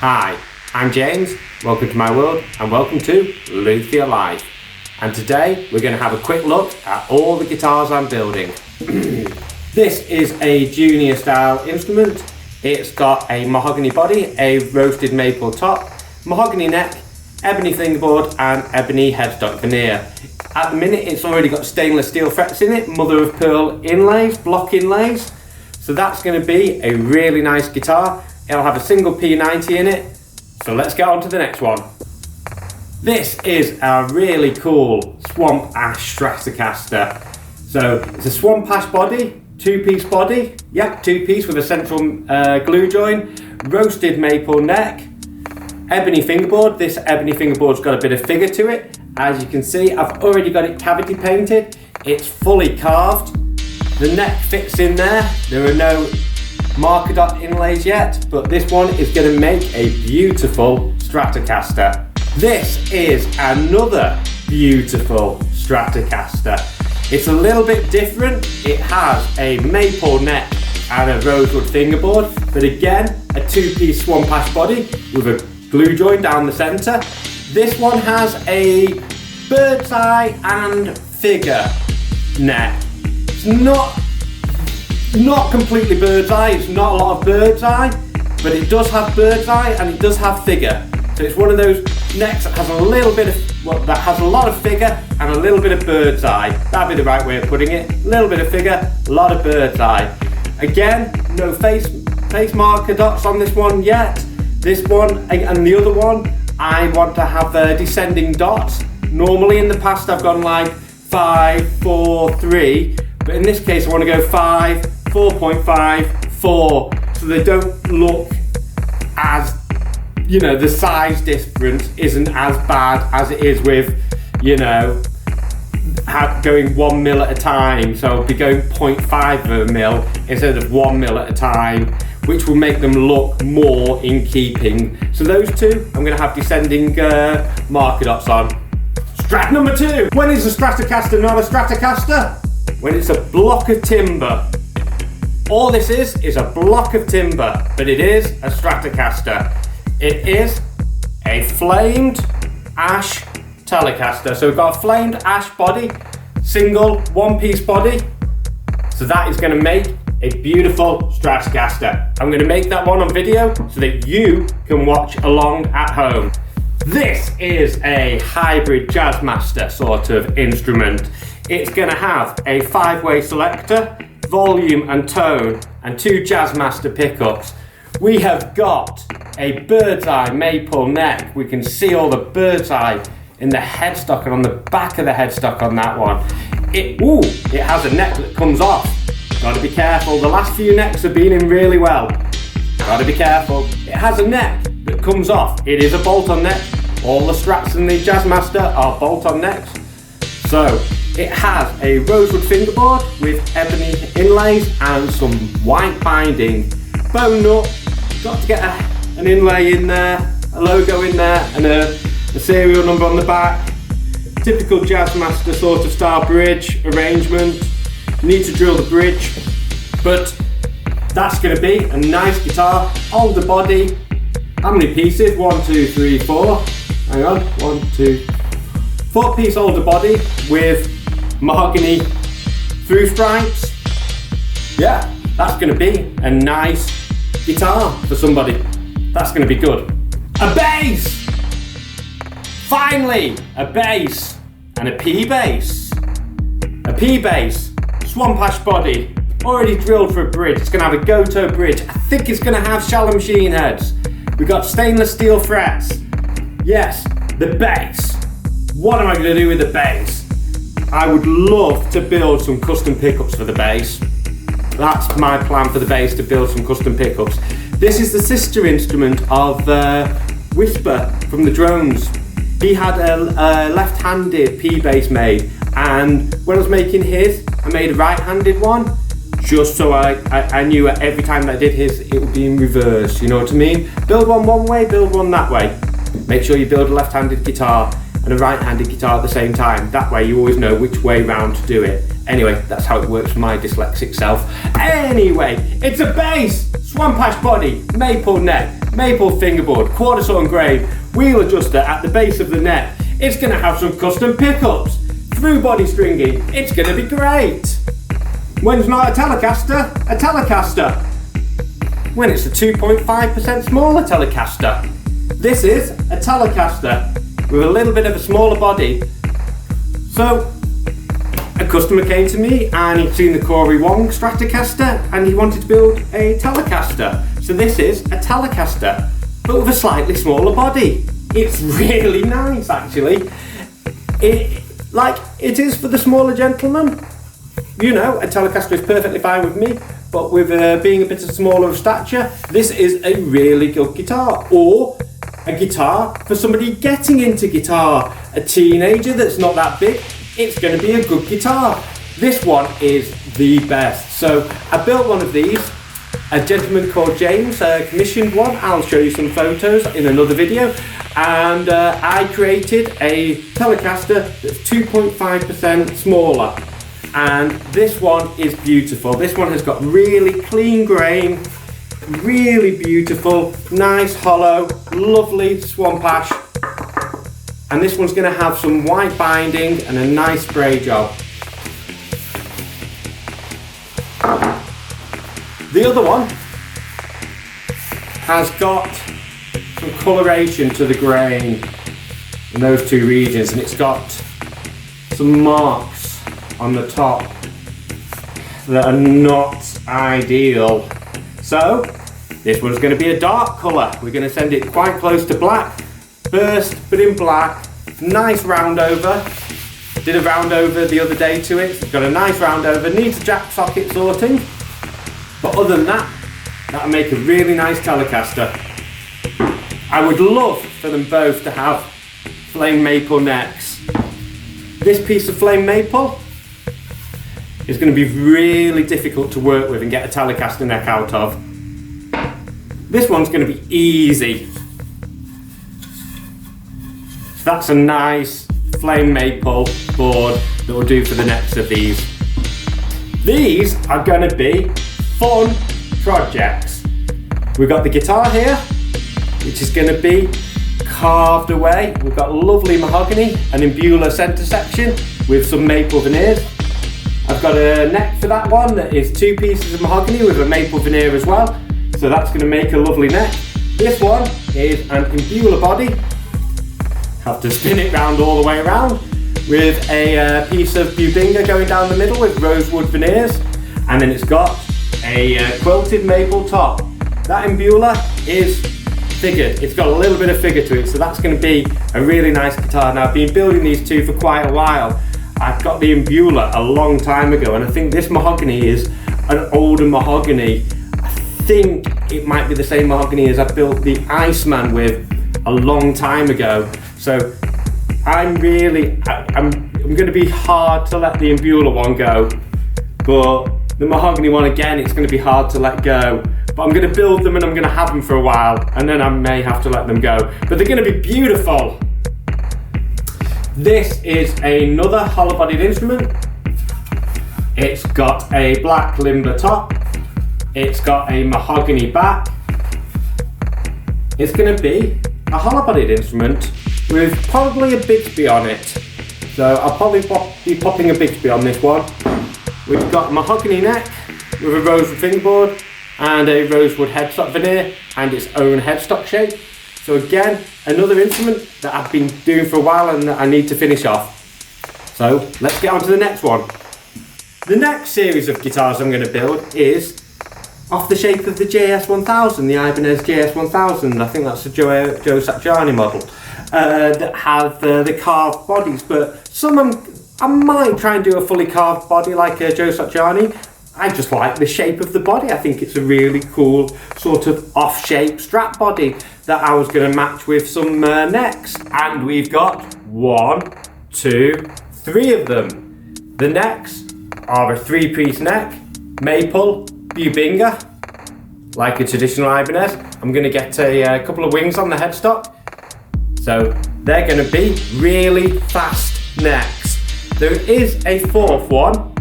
Hi, I'm James, welcome to my world and welcome to Luthier Life. And today we're going to have a quick look at all the guitars I'm building. This is a junior style instrument. It's got a mahogany body, a roasted maple top, mahogany neck, ebony fingerboard and ebony headstock veneer. At the minute it's already got stainless steel frets in it, mother of pearl inlays, block inlays. So that's going to be a really nice guitar. It'll have a single P90 in it. So let's get on to the next one. This is a really cool Swamp Ash Stratocaster. So it's a Swamp Ash body, two-piece body. Yep, two-piece with a central glue joint, roasted maple neck, ebony fingerboard. This ebony fingerboard's got a bit of figure to it. As you can see, I've already got it cavity painted. It's fully carved. The neck fits in there. There are no marker dot inlays yet, but this one is going to make a beautiful Stratocaster. This is another beautiful Stratocaster. It's a little bit different. It has a maple neck and a rosewood fingerboard, but again, a two-piece Swamp Ash body with a glue joint down the centre. This one has a bird's eye and figure neck. It's not completely bird's eye, it's not a lot of bird's eye, but it does have bird's eye and it does have figure. So it's one of those necks that has a little bit of, well, that has a lot of figure and a little bit of bird's eye. That'd be the right way of putting it. A little bit of figure, a lot of bird's eye. Again, no face marker dots on this one yet. This one and the other one, I want to have descending dots. Normally in the past I've gone like 5, 4, 3, but in this case I want to go 5, 4.5, 4, so they don't look as, you know, the size difference isn't as bad as it is with, you know, going 1 mil at a time. So I'll be going 0.5 of a mil instead of 1 mil at a time, which will make them look more in keeping. So those two, I'm going to have descending marker dots on. Strat number 2. When is a Stratocaster not a Stratocaster? When it's a block of timber. All this is a block of timber, but it is a Stratocaster. It is a flamed ash Telecaster. So we've got a flamed ash body, single one-piece body. So that is going to make a beautiful Stratocaster. I'm going to make that one on video so that you can watch along at home. This is a hybrid Jazzmaster sort of instrument. It's going to have a 5-way selector, volume and tone, and 2 Jazzmaster pickups. We have got a bird's eye maple neck. We can see all the bird's eye in the headstock and on the back of the headstock on that one. It has a neck that comes off. Gotta be careful. The last few necks have been in really well. Gotta be careful. It has a neck that comes off. It is a bolt-on neck. All the Strats in the Jazzmaster are bolt-on necks. So it has a rosewood fingerboard with ebony inlays and some white binding. Bone nut. Got to get an inlay in there, a logo in there, and a serial number on the back. Typical Jazzmaster sort of style bridge arrangement. Need to drill the bridge, but that's going to be a nice guitar. Older body. How many pieces? 1, 2, 3, 4. Hang on. 1, 2, 4-piece older body with mahogany through stripes. Yeah, that's going to be a nice guitar for somebody. That's going to be good. A bass! Finally, a bass and a P bass. A P bass. Swamp Ash body, already drilled for a bridge. It's going to have a Goto bridge. I think it's going to have shallow machine heads. We've got stainless steel frets. Yes, the bass. What am I going to do with the bass? I would love to build some custom pickups for the bass. That's my plan for the bass, to build some custom pickups. This is the sister instrument of Whisper from the Drones. He had a left-handed P bass made, and when I was making his, I made a right-handed one, just so I knew every time that I did his, it would be in reverse, you know what I mean? Build one way, build one that way. Make sure you build a left-handed guitar and a right-handed guitar at the same time. That way you always know which way round to do it. Anyway, that's how it works for my dyslexic self. Anyway, it's a bass, Swampash body, maple neck, maple fingerboard, quarter saw engraved, wheel adjuster at the base of the neck. It's going to have some custom pickups, through body stringing. It's going to be great. When's not a Telecaster? A Telecaster. When it's a 2.5% smaller Telecaster. This is a Telecaster with a little bit of a smaller body. So, a customer came to me and he'd seen the Corey Wong Stratocaster and he wanted to build a Telecaster. So this is a Telecaster, but with a slightly smaller body. It's really nice, actually. It is for the smaller gentleman. You know, a Telecaster is perfectly fine with me, but with being a bit smaller of stature, this is a really good guitar. Or a guitar for somebody getting into guitar. A teenager that's not that big, it's going to be a good guitar. This one is the best. So I built one of these. A gentleman called James commissioned one. I'll show you some photos in another video. And I created a Telecaster that's 2.5% smaller. And this one is beautiful. This one has got really clean grain, really beautiful, nice hollow, lovely Swampash. And this one's going to have some white binding and a nice spray job. The other one has got some coloration to the grain in those two regions, and it's got some marks on the top that are not ideal. So this one's going to be a dark colour. We're going to send it quite close to black first, but in black. Nice round over. Did a round over the other day to it. It's got a nice round over. Needs a jack socket sorting, but other than that, that'll make a really nice Telecaster. I would love for them both to have flame maple necks. This piece of flame maple is going to be really difficult to work with and get a Telecaster neck out of. This one's going to be easy. So that's a nice flame maple board that will do for the necks of these. These are going to be fun projects. We've got the guitar here, which is going to be carved away. We've got lovely mahogany, an Imbula centre section with some maple veneers. I've got a neck for that one that is 2 pieces of mahogany with a maple veneer as well. So that's going to make a lovely neck. This one is an Imbula body. Have to spin it round all the way around with a piece of Bubinga going down the middle with rosewood veneers. And then it's got a quilted maple top. That Imbula is figured. It's got a little bit of figure to it, so that's going to be a really nice guitar. Now I've been building these two for quite a while. I've got the Imbula a long time ago, and I think this mahogany is an older mahogany. I think it might be the same mahogany as I built the Iceman with a long time ago. So I'm going to be hard to let the Imbula one go, but the mahogany one again, it's going to be hard to let go. But I'm going to build them and I'm going to have them for a while, and then I may have to let them go. But they're going to be beautiful. This is another hollow-bodied instrument. It's got a black limber top. It's got a mahogany back. It's going to be a hollow-bodied instrument with probably a Bixby on it. So I'll probably be popping a Bixby on this one. We've got a mahogany neck with a rosewood fingerboard and a rosewood headstock veneer and its own headstock shape. So again, another instrument that I've been doing for a while and that I need to finish off. So let's get on to the next one. The next series of guitars I'm going to build is off the shape of the JS1000, the Ibanez JS1000. I think that's a Joe Satriani model that have the carved bodies, but I might try and do a fully carved body like Joe Satriani. I just like the shape of the body. I think it's a really cool sort of off-shape Strat body that I was going to match with some necks. And we've got 1, 2, 3 of them. The necks are a 3-piece neck, maple, Bubinga, like a traditional Ibanez. I'm going to get a couple of wings on the headstock. So they're going to be really fast necks. There is a 4th one,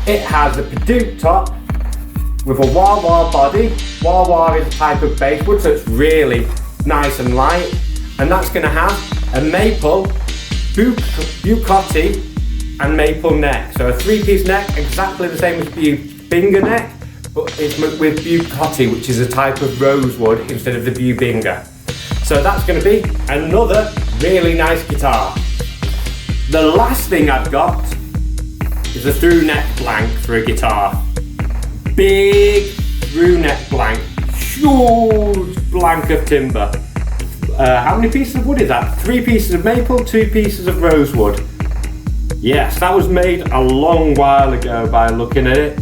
It has a Padook top with a wah-wah body. Wah-wah is a type of basswood, so it's really nice and light. And that's going to have a maple, bucotti and maple neck. So a 3-piece neck, exactly the same as Bubinga neck, but it's with bucotti, which is a type of rosewood instead of the Bubinga. So that's going to be another really nice guitar. The last thing I've got is a through neck blank for a guitar. Big through neck blank, huge blank of timber. How many pieces of wood is that? 3 pieces of maple, 2 pieces of rosewood. Yes, that was made a long while ago by looking at it.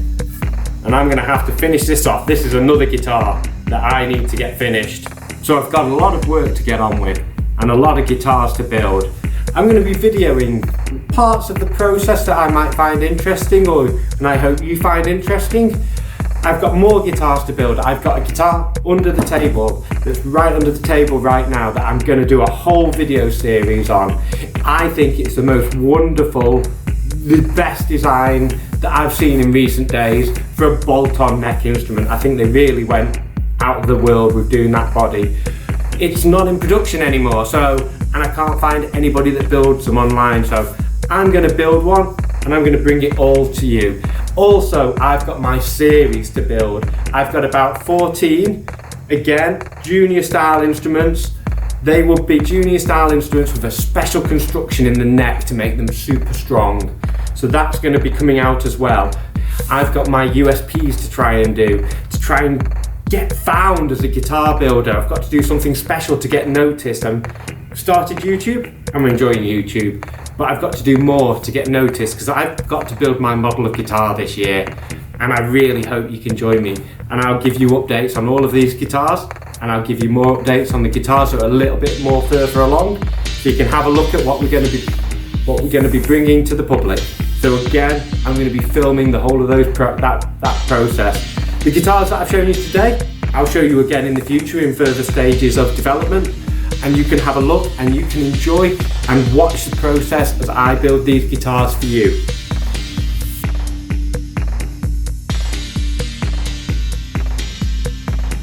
And I'm gonna have to finish this off. This is another guitar that I need to get finished. So I've got a lot of work to get on with and a lot of guitars to build. I'm gonna be videoing parts of the process that I might find interesting and I hope you find interesting. I've got more guitars to build. I've got a guitar under the table that's right under the table right now that I'm going to do a whole video series on. I think it's the most wonderful, the best design that I've seen in recent days for a bolt-on neck instrument. I think they really went out of the world with doing that body. It's not in production anymore, and I can't find anybody that builds them online, so I'm going to build one and I'm going to bring it all to you. Also, I've got my series to build. I've got about 14, again, junior style instruments. They will be junior style instruments with a special construction in the neck to make them super strong. So that's going to be coming out as well. I've got my USPs to try and get found as a guitar builder. I've got to do something special to get noticed. I've started YouTube, I'm enjoying YouTube, but I've got to do more to get noticed because I've got to build my model of guitar this year, and I really hope you can join me. And I'll give you updates on all of these guitars, and I'll give you more updates on the guitars that are a little bit more further along, so you can have a look at what we're going to be bringing to the public. So again, I'm going to be filming the whole of that process. The guitars that I've shown you today, I'll show you again in the future in further stages of development, and you can have a look and you can enjoy and watch the process as I build these guitars for you.